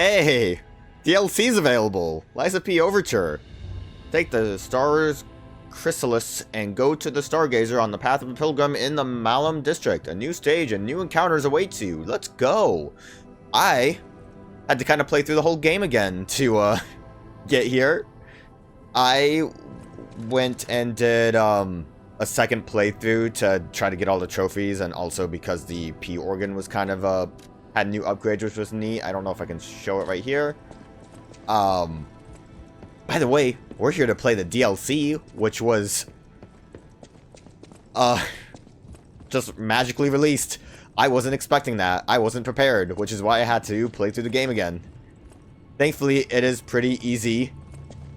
Hey! DLC's available! Liza P. Overture. Take the Star's Chrysalis and go to the Stargazer on the path of a pilgrim in the Malum district. A new stage and new encounters awaits you. Let's go! I had to kind of play through the whole game again to get here. I went and did a second playthrough to try to get all the trophies, and also because the P organ was kind of had new upgrades, which was neat. I don't know if I can show it right here. By the way, we're here to play the DLC, which was just magically released. I wasn't expecting that. I wasn't prepared, which is why I had to play through the game again. Thankfully, it is pretty easy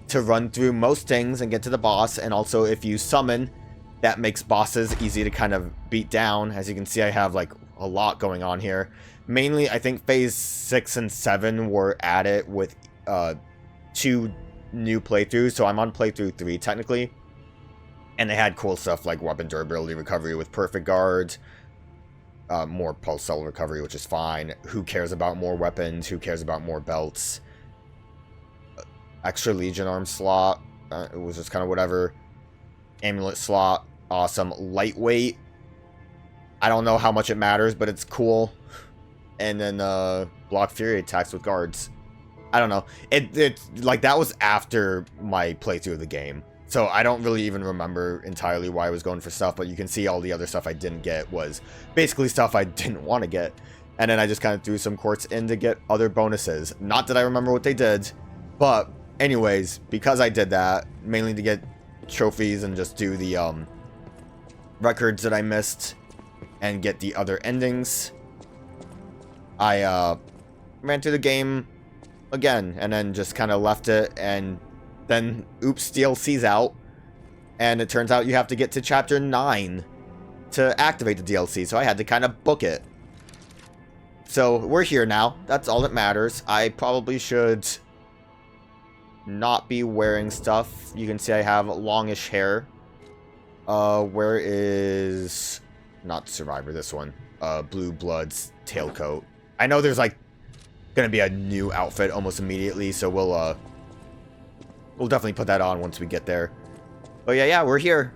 to run through most things and get to the boss, and also if you summon, that makes bosses easy to kind of beat down. As you can see, I have like a lot going on here. Mainly, I think phase 6 and 7 were added with 2 new playthroughs, so I'm on playthrough 3 technically. And they had cool stuff like weapon durability recovery with perfect guards, more pulse cell recovery, which is fine. Who cares about more weapons? Who cares about more belts? Extra Legion arm slot, it was just kind of whatever. Amulet slot, awesome. Lightweight, I don't know how much it matters, but it's cool. And then block fury attacks with guards. I don't know. It like that was after my playthrough of the game, so I don't really even remember entirely why I was going for stuff. But you can see all the other stuff I didn't get was basically stuff I didn't want to get, and then I just kind of threw some quartz in to get other bonuses. Not that I remember what they did, but anyways, because I did that mainly to get trophies and just do the records that I missed and get the other endings, I ran through the game again and then just kind of left it, and then oops, DLC's out, and it turns out you have to get to chapter 9 to activate the DLC, so I had to kind of book it. So we're here now. That's all that matters. I probably should not be wearing stuff. You can see I have longish hair. Where is not Survivor, this one, Blue Blood's tailcoat. I know there's like gonna be a new outfit almost immediately, so we'll definitely put that on once we get there. But yeah, we're here.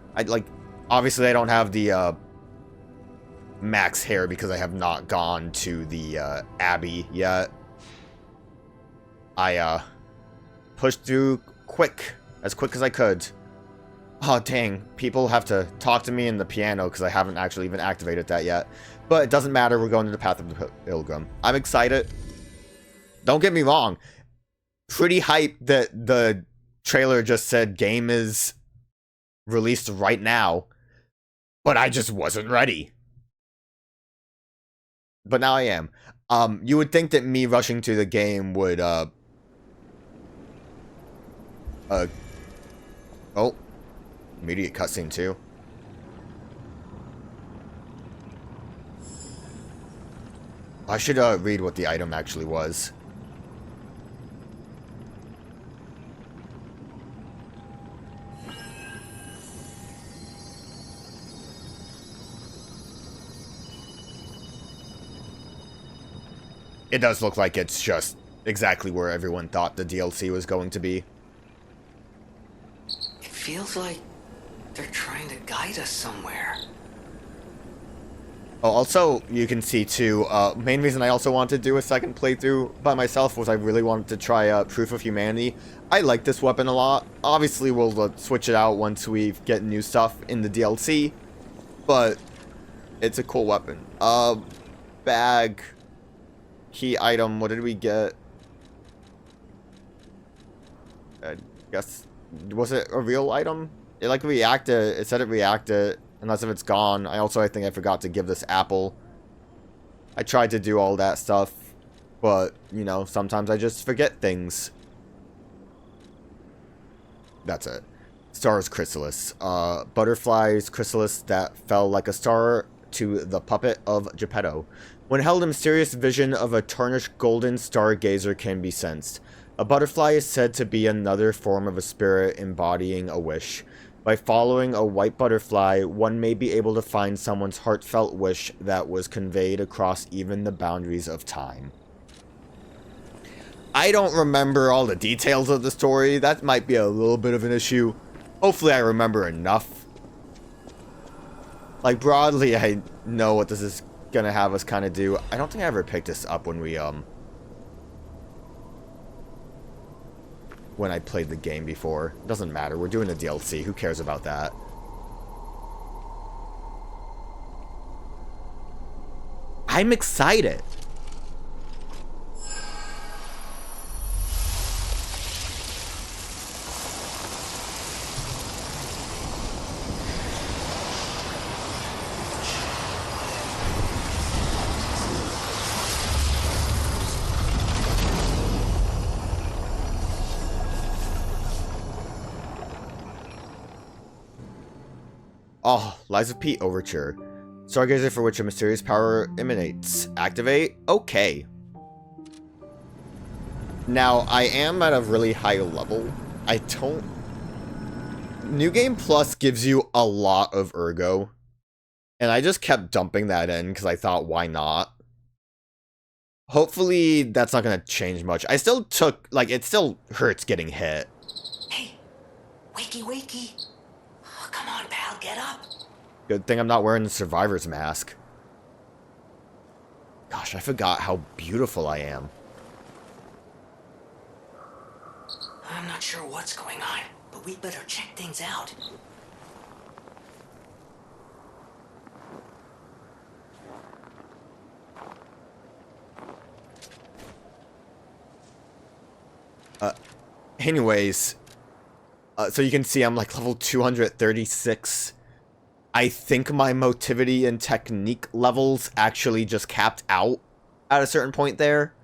Obviously I don't have the max hair because I have not gone to the Abbey yet. I pushed through as quick as I could. Oh dang, people have to talk to me in the piano because I haven't actually even activated that yet. But it doesn't matter, we're going to the path of the pilgrim. I'm excited. Don't get me wrong. Pretty hyped that the trailer just said game is released right now. But I just wasn't ready. But now I am. You would think that me rushing to the game would oh, immediate cutscene too. I should read what the item actually was. It does look like it's just exactly where everyone thought the DLC was going to be. It feels like they're trying to guide us somewhere. Oh, also, you can see too, main reason I also wanted to do a second playthrough by myself was I really wanted to try Proof of Humanity. I like this weapon a lot. Obviously, we'll switch it out once we get new stuff in the DLC, but it's a cool weapon. Bag, key item, what did we get? I guess, was it a real item? It like reacted, it said it reacted. Unless if it's gone. I think I forgot to give this apple. I tried to do all that stuff, but, you know, sometimes I just forget things. That's it. Star's Chrysalis. Butterfly's chrysalis that fell like a star to the puppet of Geppetto. When held, a mysterious vision of a tarnished golden stargazer can be sensed. A butterfly is said to be another form of a spirit embodying a wish. By following a white butterfly, one may be able to find someone's heartfelt wish that was conveyed across even the boundaries of time. I don't remember all the details of the story. That might be a little bit of an issue. Hopefully I remember enough. Like, broadly, I know what this is gonna have us kind of do. I don't think I ever picked this up when when I played the game before. It doesn't matter. We're doing a DLC. Who cares about that? I'm excited. Oh, Lies of P Overture. Stargazer for which a mysterious power emanates. Activate? Okay. Now, I am at a really high level. I don't... New Game Plus gives you a lot of ergo. And I just kept dumping that in because I thought, why not? Hopefully, that's not going to change much. I still took... Like, it still hurts getting hit. Hey, wakey, wakey. Oh, come on, pal, get up. Good thing I'm not wearing the survivor's mask. Gosh, I forgot how beautiful I am. I'm not sure what's going on, but we better check things out. Anyways, so you can see I'm like level 236. I think my motivity and technique levels actually just capped out at a certain point there.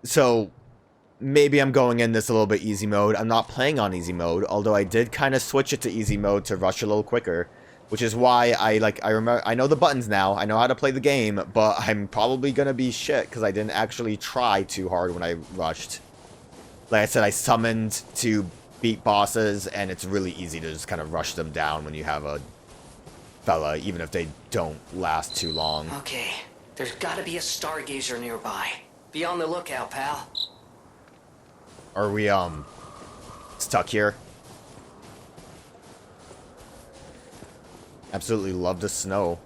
So maybe I'm going in this a little bit easy mode. I'm not playing on easy mode, although I did kind of switch it to easy mode to rush a little quicker, which is why I know the buttons now. I know how to play the game, but I'm probably gonna be shit because I didn't actually try too hard when I rushed. Like I said, I summoned to beat bosses, and it's really easy to just kind of rush them down when you have a fella, even if they don't last too long. Okay, there's gotta be a stargazer nearby. Be on the lookout, pal. Are we, stuck here? Absolutely love the snow.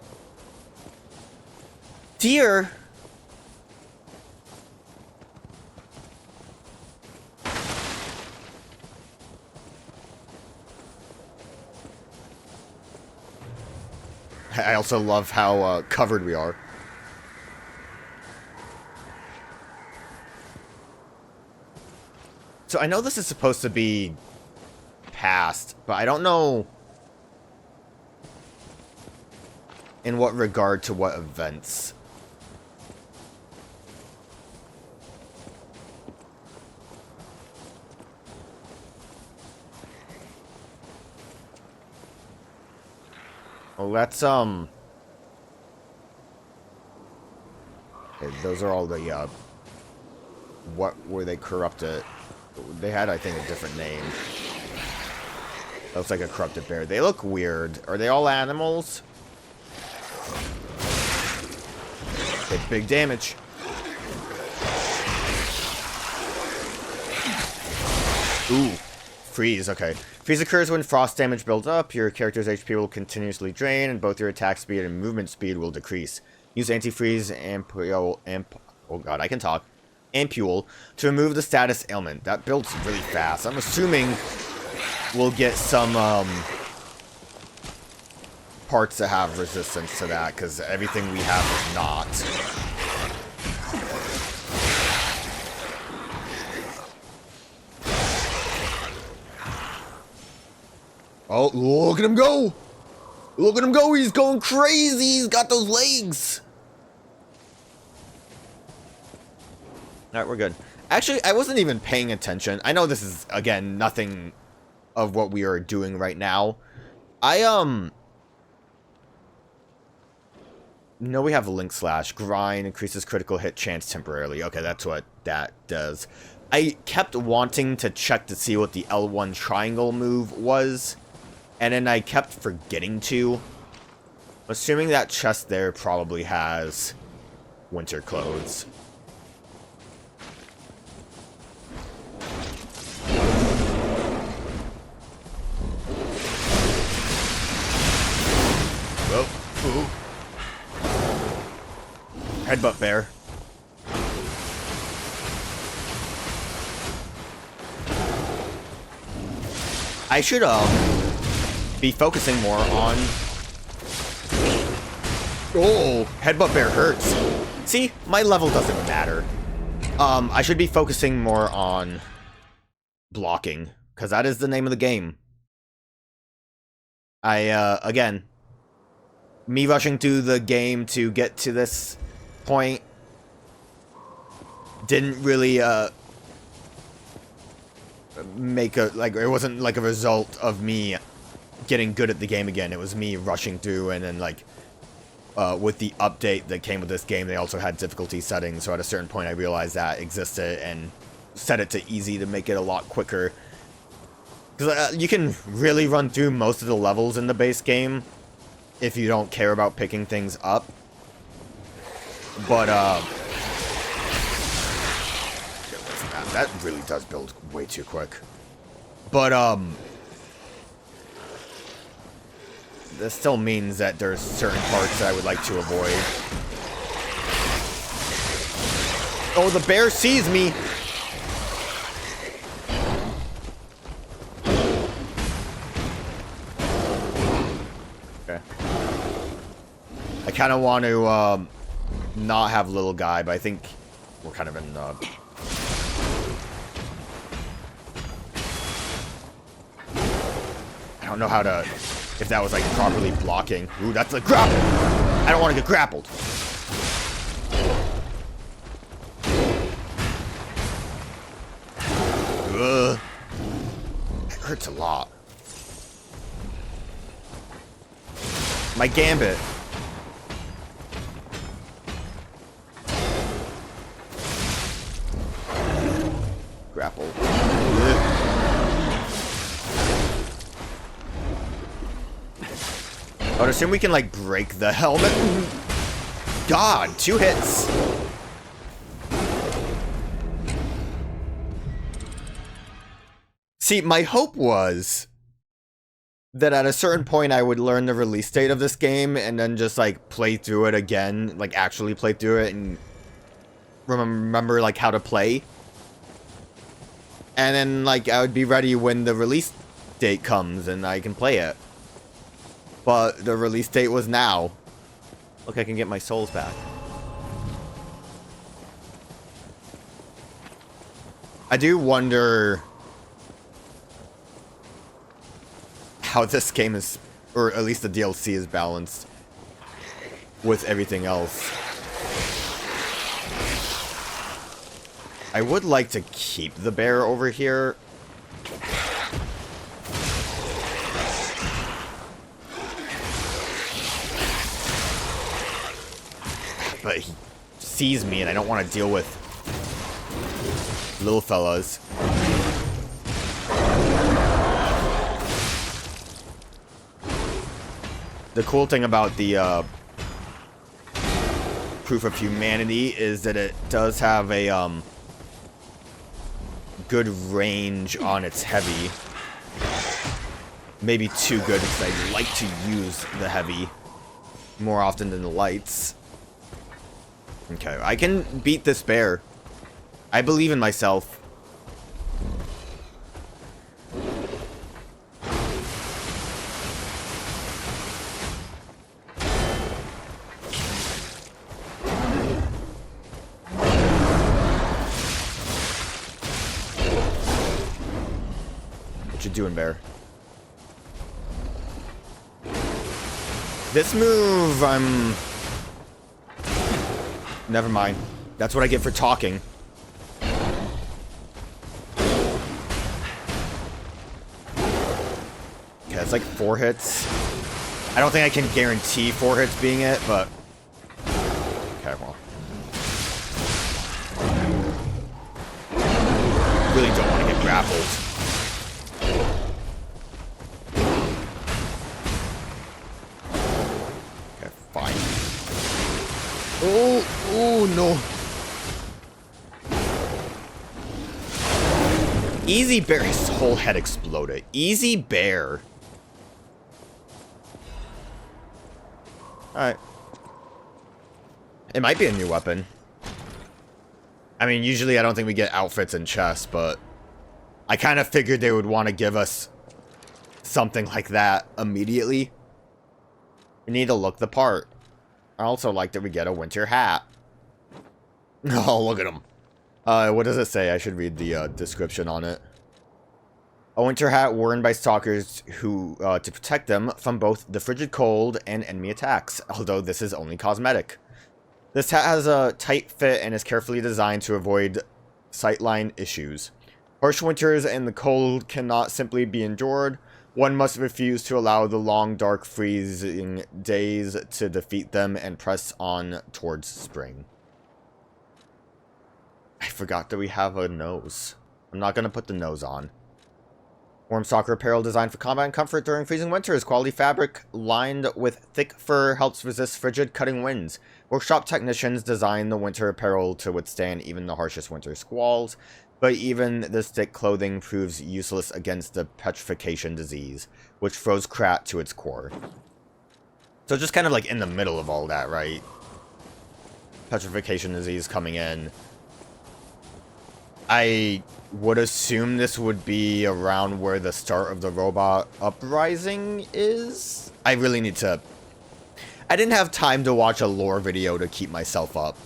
Deer! I also love how covered we are. So I know this is supposed to be past, but I don't know in what regard to what events. Well, let's, okay, those are all the, what were they corrupted? They had, I think, a different name. Looks like a corrupted bear. They look weird. Are they all animals? Okay, big damage. Ooh. Freeze, okay. Freeze occurs when frost damage builds up. Your character's HP will continuously drain, and both your attack speed and movement speed will decrease. Use anti-freeze ampule to remove the status ailment. That builds really fast. I'm assuming we'll get some parts that have resistance to that, because everything we have is not. Oh, look at him go! Look at him go! He's going crazy! He's got those legs! Alright, we're good. Actually, I wasn't even paying attention. I know this is, again, nothing of what we are doing right now. No, we have a link slash. Grind increases critical hit chance temporarily. Okay, that's what that does. I kept wanting to check to see what the L1 triangle move was, and then I kept forgetting to. Assuming that chest there probably has winter clothes. Headbutt bear. I should be focusing more on... Oh, headbutt bear hurts. See, my level doesn't matter. I should be focusing more on blocking, because that is the name of the game. Again, me rushing through the game to get to this point didn't really, make a, like, it wasn't like a result of me getting good at the game again. It was me rushing through, and then, like, with the update that came with this game, they also had difficulty settings, so at a certain point I realized that existed and set it to easy to make it a lot quicker. Because you can really run through most of the levels in the base game if you don't care about picking things up. But, that really does build way too quick. But, this still means that there's certain parts that I would like to avoid. Oh, the bear sees me! Okay. I kind of want to, not have little guy, but I think we're kind of in, I don't know how to... If that was, like, properly blocking. Ooh, that's a grapple! I don't want to get grappled. Ugh. It hurts a lot. My gambit. Grapple. Ugh. I would assume we can, like, break the helmet. God, 2 hits. See, my hope was that at a certain point I would learn the release date of this game and then just, like, play through it again. Like, actually play through it and remember, like, how to play. And then, like, I would be ready when the release date comes and I can play it. But the release date was now. Look, I can get my souls back. I do wonder how this game is, or at least the DLC is balanced with everything else. I would like to keep the bear over here. But he sees me and I don't want to deal with little fellas. The cool thing about the Proof of Humanity is that it does have a good range on its heavy. Maybe too good because I like to use the heavy more often than the lights. Okay, I can beat this bear. I believe in myself. What you doing, bear? This move, never mind. That's what I get for talking. Okay, it's like 4 hits. I don't think I can guarantee 4 hits being it, but... Okay, well. Really don't want to get grappled. Okay, fine. Oh, no. Easy bear. His whole head exploded. Easy bear. Alright. It might be a new weapon. I mean, usually I don't think we get outfits and chests, but I kind of figured they would want to give us something like that immediately. We need to look the part. I also like that we get a winter hat. Oh, look at him. What does it say? I should read the description on it. A winter hat worn by stalkers who to protect them from both the frigid cold and enemy attacks, although this is only cosmetic. This hat has a tight fit and is carefully designed to avoid sightline issues. Harsh winters and the cold cannot simply be endured. One must refuse to allow the long, dark, freezing days to defeat them and press on towards spring. I forgot that we have a nose. I'm not going to put the nose on. Warm stalker apparel designed for combat and comfort during freezing winters. Quality fabric lined with thick fur helps resist frigid, cutting winds. Workshop technicians design the winter apparel to withstand even the harshest winter squalls, but even this thick clothing proves useless against the petrification disease, which froze Krat to its core. So just kind of like in the middle of all that, right? Petrification disease coming in. I would assume this would be around where the start of the robot uprising is. I really need to... I didn't have time to watch a lore video to keep myself up.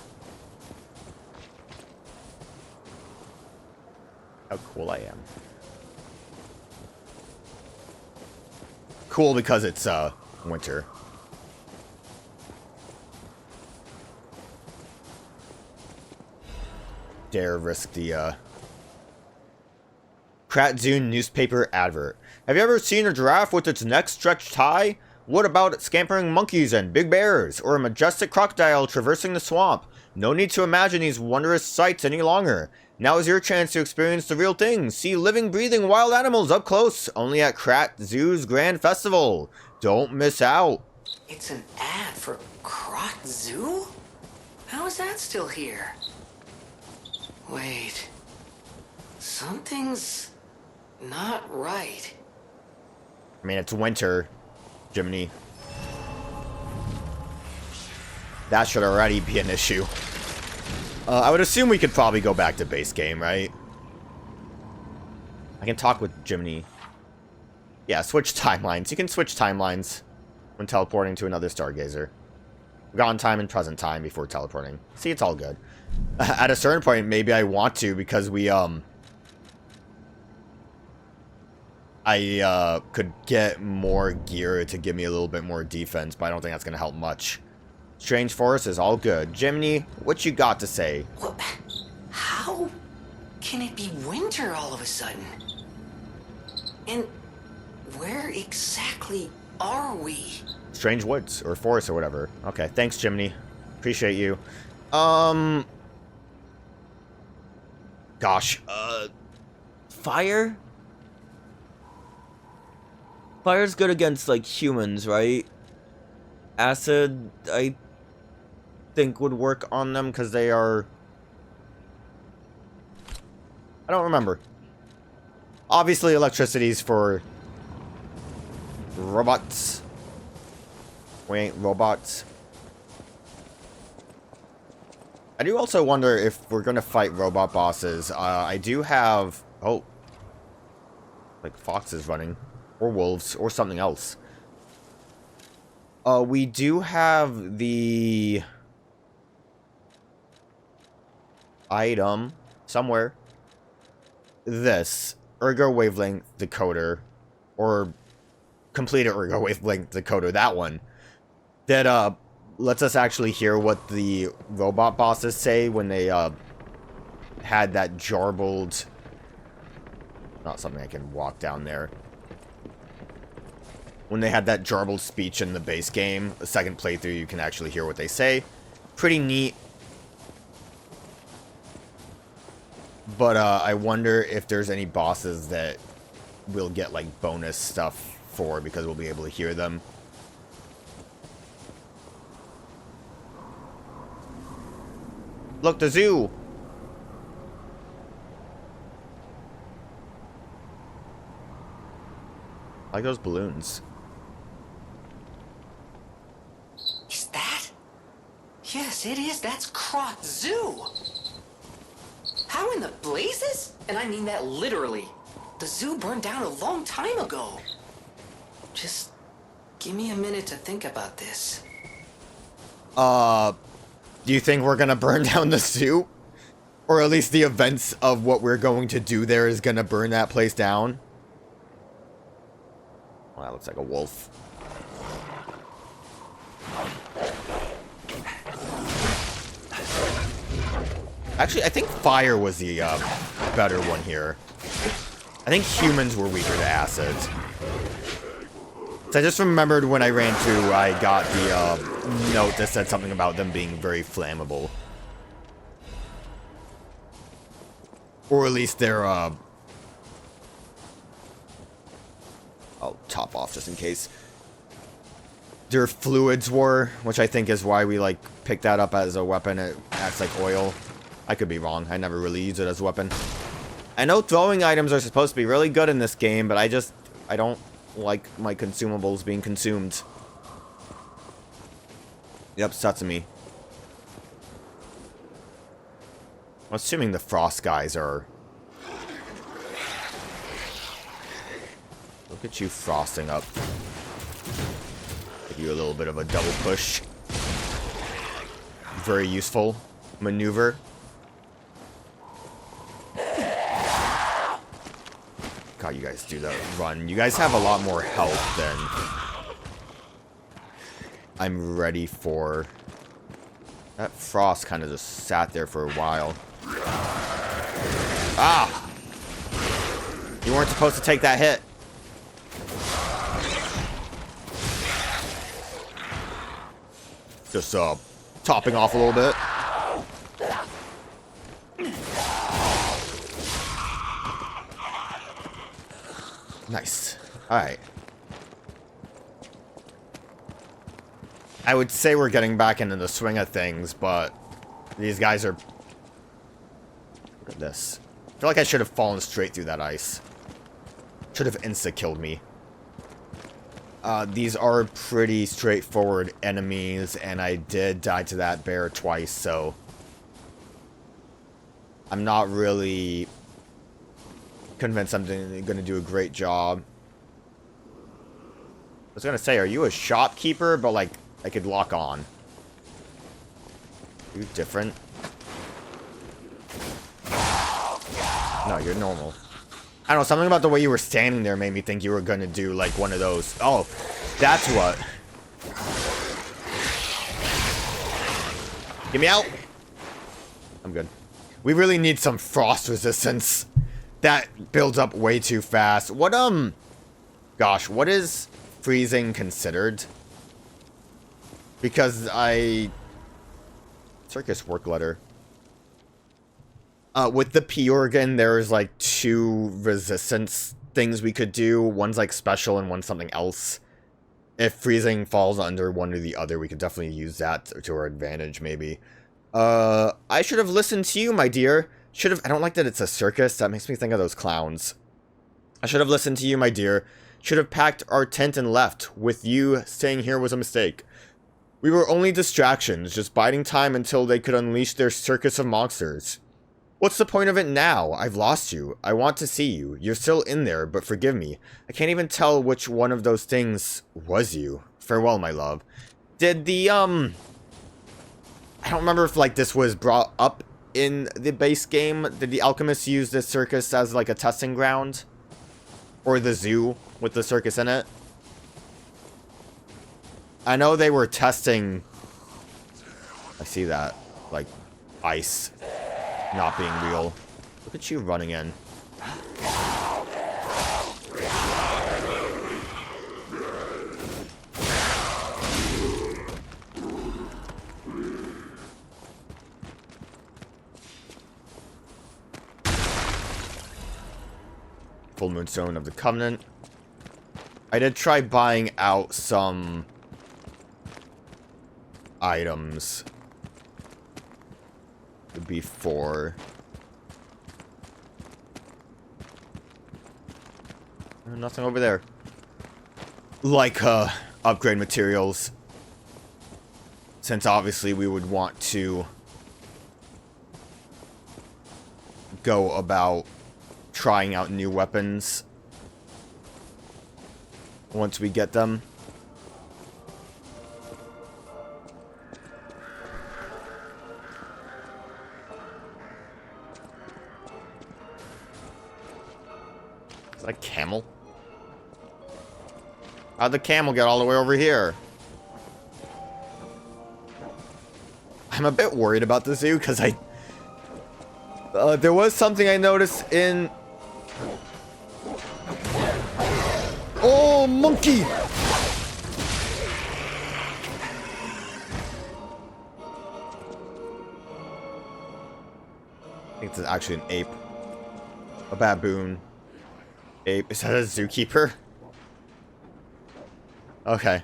How cool I am. Cool because it's, winter. Dare risk the, Krat Zoo newspaper advert. Have you ever seen a giraffe with its neck stretched high? What about scampering monkeys and big bears? Or a majestic crocodile traversing the swamp? No need to imagine these wondrous sights any longer. Now is your chance to experience the real thing. See living, breathing wild animals up close. Only at Krat Zoo's Grand Festival. Don't miss out. It's an ad for Krat Zoo? How is that still here? Wait. Something's not right. I mean, it's winter, Jiminy. That should already be an issue. I would assume we could probably go back to base game, right? I can talk with Jiminy. Yeah, switch timelines. You can switch timelines when teleporting to another Stargazer. Forgotten time and present time before teleporting. See, it's all good. At a certain point, maybe I want to because we, I could get more gear to give me a little bit more defense, but I don't think that's going to help much. Strange Forest is all good. Jiminy, what you got to say? What? How can it be winter all of a sudden? And where exactly are we? Strange Woods, or Forest, or whatever. Okay, thanks, Jiminy. Appreciate you. Gosh, fire? Fire's good against, like, humans, right? Acid, I think, would work on them, because they are... I don't remember. Obviously, electricity's for... robots. We ain't robots. I do also wonder if we're gonna fight robot bosses. I do have... Oh. Like foxes running. Or wolves. Or something else. We do have the... item. Somewhere. This. Ergo Wavelength Decoder. Or... Completed Ergo Wavelength Decoder. That one. That, lets us actually hear what the robot bosses say when they, had that jarbled... Not something I can walk down there. When they had that jarbled speech in the base game, the second playthrough, you can actually hear what they say. Pretty neat. But, I wonder if there's any bosses that we'll get, like, bonus stuff for, because we'll be able to hear them. Look, the zoo! I like those balloons. Is that? Yes. Yes, it is. That's Krat Zoo. How in the blazes? And I mean that literally. The zoo burned down a long time ago. Just give me a minute to think about this. Do you think we're gonna burn down the zoo? Or at least the events of what we're going to do there is gonna burn that place down? Well, that looks like a wolf. Actually, I think fire was the better one here. I think humans were weaker to acids. So I just remembered when I ran through, I got the note that said something about them being very flammable. Or at least they're, I'll top off just in case. Their fluids were, which I think is why we, like, picked that up as a weapon. It acts like oil. I could be wrong. I never really use it as a weapon. I know throwing items are supposed to be really good in this game, but I don't like my consumables being consumed. Yep, Satsumi. I'm assuming the frost guys are... Look at you frosting up. Give you a little bit of a double push. Very useful maneuver. God, you guys do that run. You guys have a lot more health than I'm ready for. That frost kind of just sat there for a while. Ah! You weren't supposed to take that hit. Just, topping off a little bit. Nice. Alright. I would say we're getting back into the swing of things, but these guys are... Look at this. I feel like I should have fallen straight through that ice. Should have insta-killed me. These are pretty straightforward enemies, and I did die to that bear twice, so... I'm not really convinced I'm going to do a great job. I was going to say, are you a shopkeeper? But, like, I could lock on. You different? No, you're normal. I don't know, something about the way you were standing there made me think you were going to do, like, one of those. Oh, that's what. Get me out. I'm good. We really need some frost resistance. That builds up way too fast. What, gosh, what is freezing considered? Because circus work letter. With the P organ, there's like 2 resistance things we could do. One's like special and one's something else. If freezing falls under one or the other, we could definitely use that to our advantage, maybe. I should have listened to you, my dear. I don't like that it's a circus. That makes me think of those clowns. I should have listened to you, my dear. Should have packed our tent and left. With you, staying here was a mistake. We were only distractions, just biding time until they could unleash their circus of monsters. What's the point of it now? I've lost you. I want to see you. You're still in there, but forgive me. I can't even tell which one of those things was you. Farewell, my love. Did the, I don't remember if, like, this was brought up in the base game. Did the alchemists use this circus as, like, a testing ground? Or the zoo with the circus in it? I know they were testing... I see that. Like, ice not being real. Look at you running in. Full Moonstone of the Covenant. I did try buying out some items before. Nothing over there. Like, upgrade materials. since obviously we would want to go about trying out new weapons once we get them. Is that a camel? How'd the camel get all the way over here? I'm a bit worried about the zoo because there was something I noticed in... Oh, monkey! I think this is actually an ape. A baboon. Ape. Is that a zookeeper? Okay.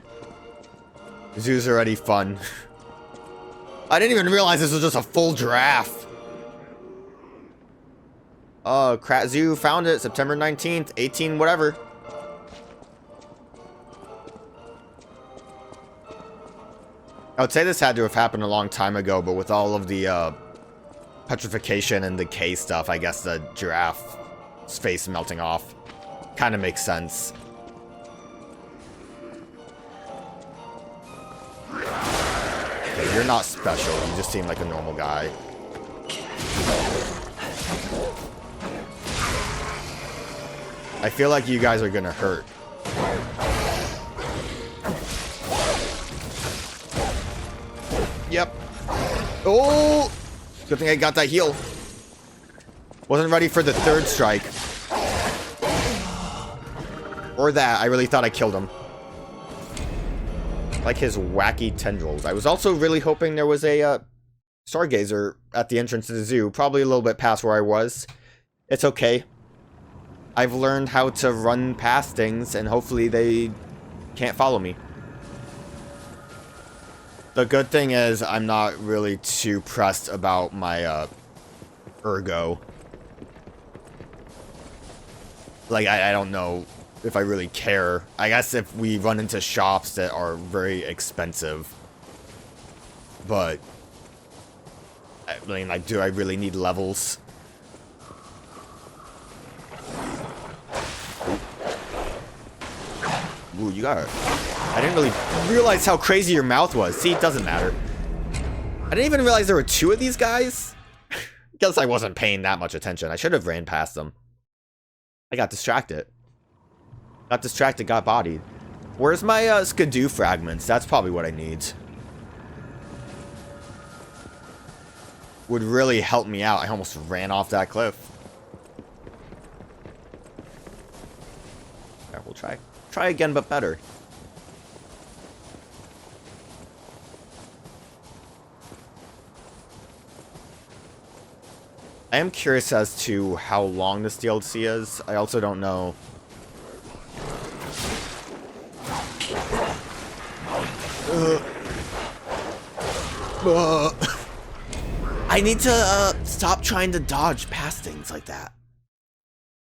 Zoo's already fun. I didn't even realize this was just a full giraffe. Krat Zoo found it September 19th, 18 whatever. I would say this had to have happened a long time ago, but with all of the petrification and decay stuff, I guess the giraffe's face melting off kind of makes sense. Okay, you're not special, you just seem like a normal guy. I feel like you guys are gonna hurt. Yep. Oh! Good thing I got that heal. Wasn't ready for the third strike. Or that. I really thought I killed him. Like his wacky tendrils. I was also really hoping there was a stargazer at the entrance to the zoo. Probably a little bit past where I was. It's okay. I've learned how to run past things, and hopefully they can't follow me. The good thing is, I'm not really too pressed about my, ergo. Like, I don't know if I really care. I guess if we run into shops that are very expensive. But, I mean, like, do I really need levels? Ooh, you got it. I didn't really realize how crazy your mouth was. See, it doesn't matter. I didn't even realize there were two of these guys. Guess I wasn't paying that much attention. I should have ran past them. I got distracted. Got distracted, got bodied. Where's my skidoo fragments? That's probably what I need. Would really help me out. I almost ran off that cliff. Okay, we'll try. Try again, but better. I am curious as to how long this DLC is. I also don't know. I need to stop trying to dodge past things like that.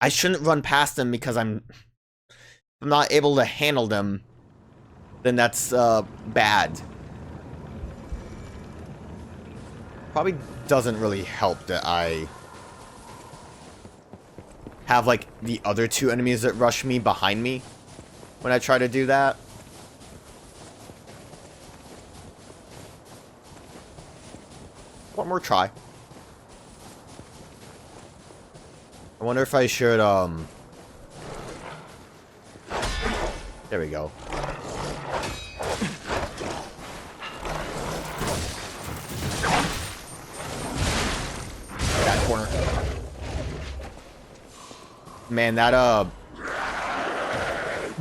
I shouldn't run past them because I'm not able to handle them. Then that's bad. Probably doesn't really help that I have like the other two enemies that rush me behind me when I try to do that. One more try. I wonder if I should there we go. That corner. Man, that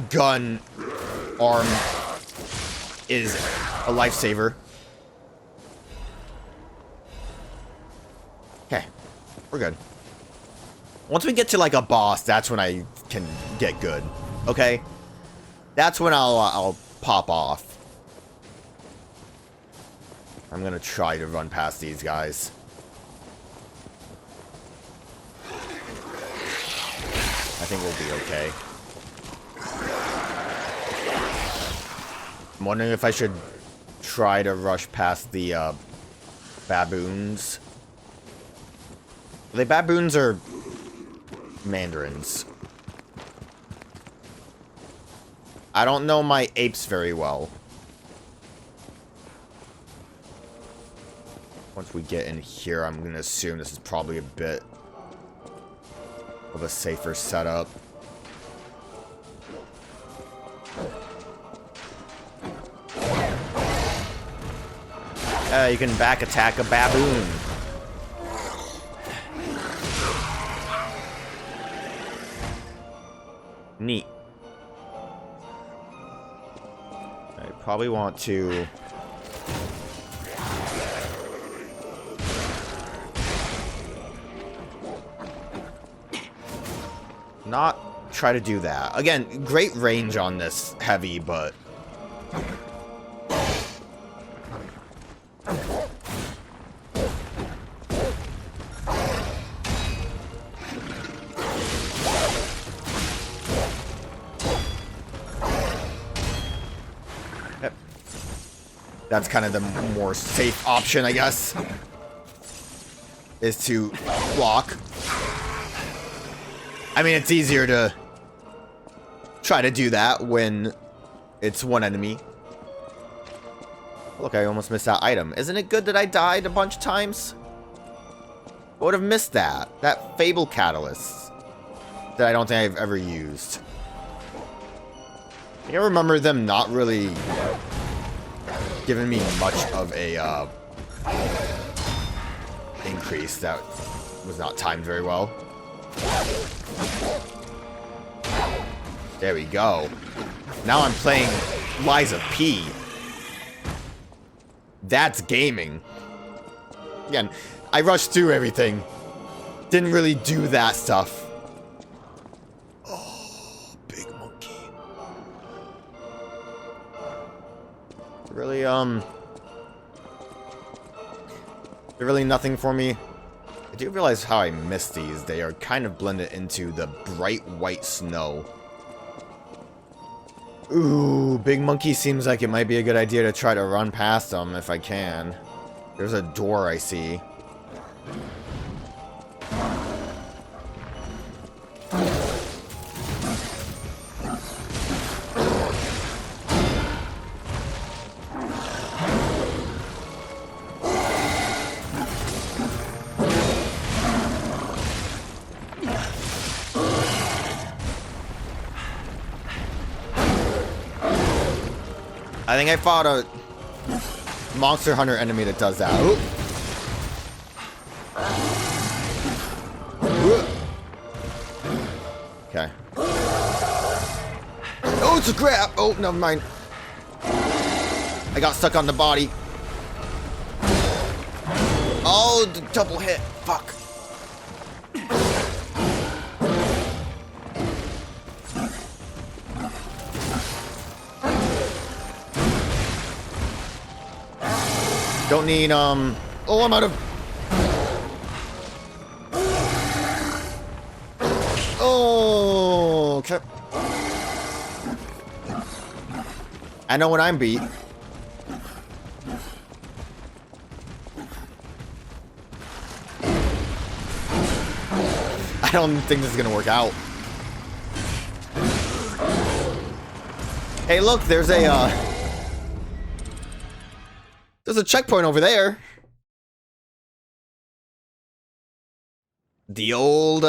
gun arm is a lifesaver. Okay, we're good. Once we get to like a boss, that's when I can get good. Okay, that's when I'll pop off. I'm gonna try to run past these guys. I think we'll be okay. I'm wondering if I should try to rush past the baboons. Are they baboons or mandarins? I don't know my apes very well. Once we get in here, I'm gonna assume this is probably a bit of a safer setup. You can back attack a baboon. Neat. I probably want to not try to do that. Again, great range on this heavy, but that's kind of the more safe option, I guess, is to block. I mean, it's easier to try to do that when it's one enemy. Look, I almost missed that item. Isn't it good that I died a bunch of times? I would have missed that. That Fable Catalyst that I don't think I've ever used. I remember them not really giving me much of a increase that was not timed very well. There we go. Now I'm playing Liza P. That's gaming. Again, I rushed through everything. Didn't really do that stuff. Oh, big monkey. Really, they're really nothing for me. I do realize how I missed these. They are kind of blended into the bright white snow. Ooh, big monkey seems like it might be a good idea to try to run past them if I can. There's a door I see. I think I fought a Monster Hunter enemy that does that. Ooh. Okay. Oh, it's a grab! Oh, never mind. I got stuck on the body. Oh, the double hit. Fuck. Don't need, oh, I'm out of... Oh, okay. I know when I'm beat. I don't think this is gonna work out. Hey, look, there's a, there's a checkpoint over there. The old,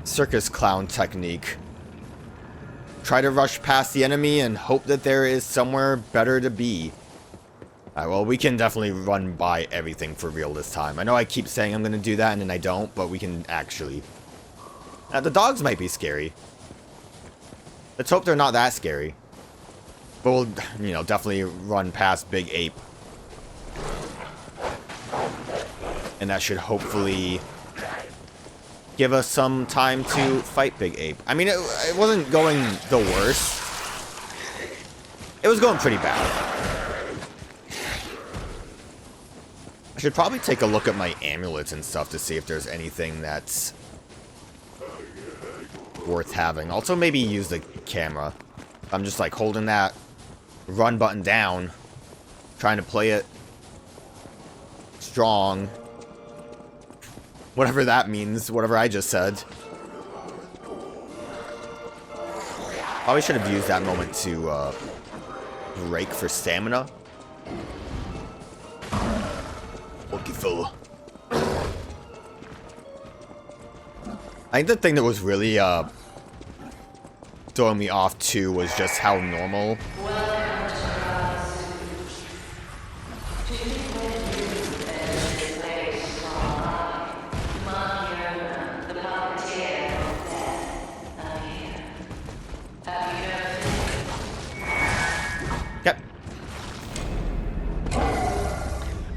circus clown technique. Try to rush past the enemy and hope that there is somewhere better to be. Alright, well, we can definitely run by everything for real this time. I know I keep saying I'm gonna do that and then I don't, but we can actually. The dogs might be scary. Let's hope they're not that scary. But we'll, you know, definitely run past Big Ape. And that should hopefully give us some time to fight Big Ape. I mean, it wasn't going the worst. It was going pretty bad. I should probably take a look at my amulets and stuff to see if there's anything that's worth having. Also, maybe use the camera. I'm just like holding that run button down. Trying to play it strong. Whatever that means, whatever I just said. Probably should have used that moment to break for stamina. Lucky fella. I think the thing that was really throwing me off too was just how normal. Yep.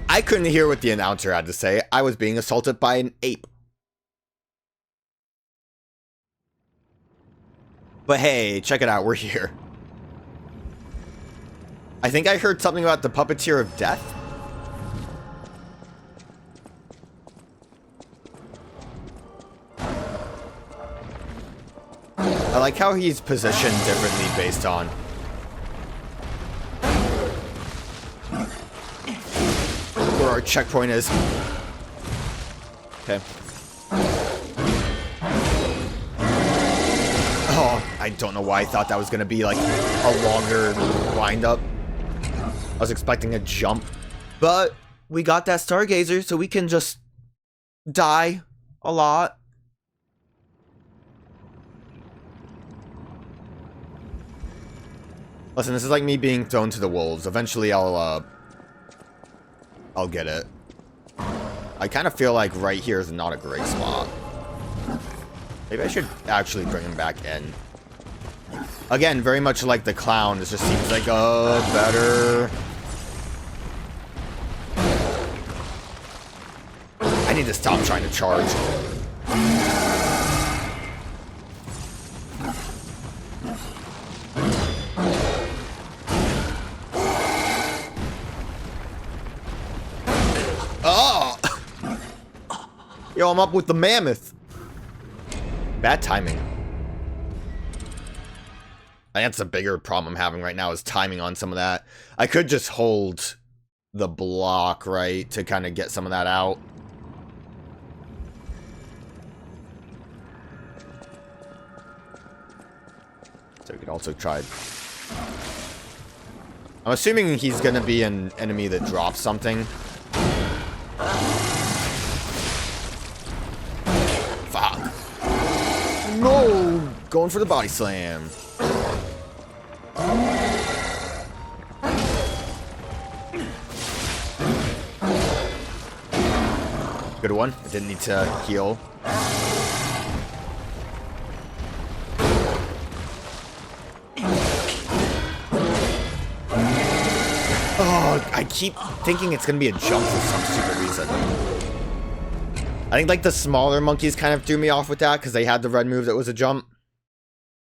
I couldn't hear what the announcer had to say. I was being assaulted by an ape. But hey, check it out, we're here. I think I heard something about the puppeteer of death. I like how he's positioned differently based on where our checkpoint is. Okay. Oh, I don't know why I thought that was going to be like a longer wind-up. I was expecting a jump. But we got that Stargazer, so we can just die a lot. Listen, this is like me being thrown to the wolves. Eventually I'll get it. I kind of feel like right here is not a great spot. Maybe I should actually bring him back in. Again, very much like the clown, this just seems like a better... I need to stop trying to charge. Oh! Yo, I'm up with the mammoth. Bad timing. I think that's the bigger problem I'm having right now is timing on some of that. I could just hold the block, right, to kind of get some of that out. So we could also try... I'm assuming he's going to be an enemy that drops something. Fuck. No! Going for the body slam. Good one. I didn't need to heal. Oh, I keep thinking it's gonna be a jump for some stupid reason. I think like the smaller monkeys kind of threw me off with that because they had the red move that was a jump.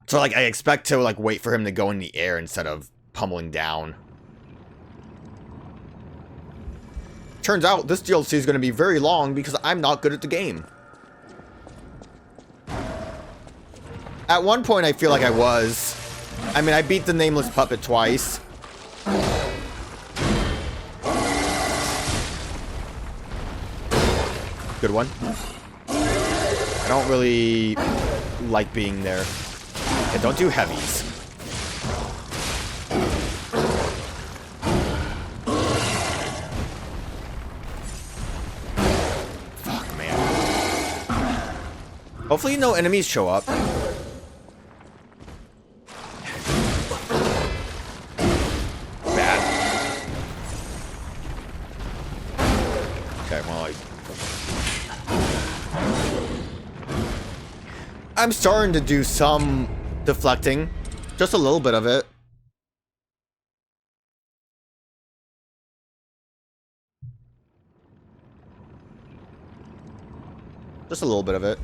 So like I expect to like wait for him to go in the air instead of pummeling down. Turns out this DLC is going to be very long because I'm not good at the game. At one point I feel like I was. I mean, I beat the nameless puppet twice. Good one. I don't really like being there. Okay, don't do heavies. Fuck, man. Hopefully no enemies show up. Bad. Okay, well, I'm starting to do some deflecting. Just a little bit of it. Just a little bit of it.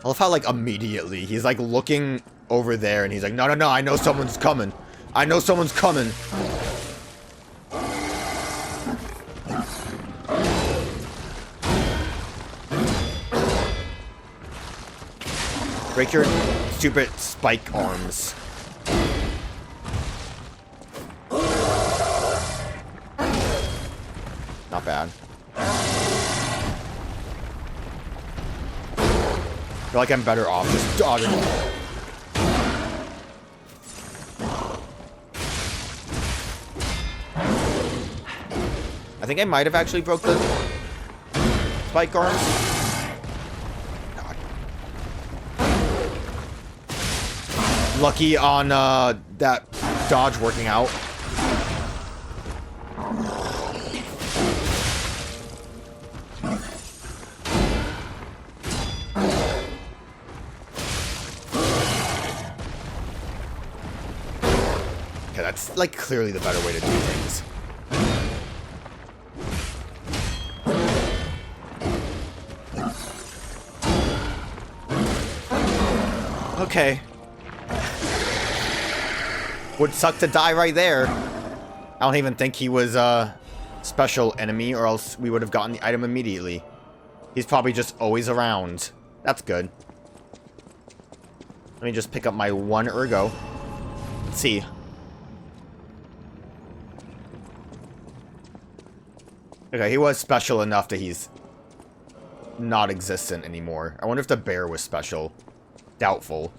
I love how, like, immediately he's, like, looking over there and he's like, no, no, no, I know someone's coming. I know someone's coming. Break your stupid spike arms. bad. I feel like I'm better off just dodging. I think I might have actually broke the spike arms. God. Lucky on that dodge working out. Okay, that's like clearly the better way to do things. Okay. Would suck to die right there. I don't even think he was a special enemy, or else we would have gotten the item immediately. He's probably just always around. That's good. Let me just pick up my one ergo. Let's see. Okay, he was special enough that he's not existent anymore. I wonder if the bear was special. Doubtful.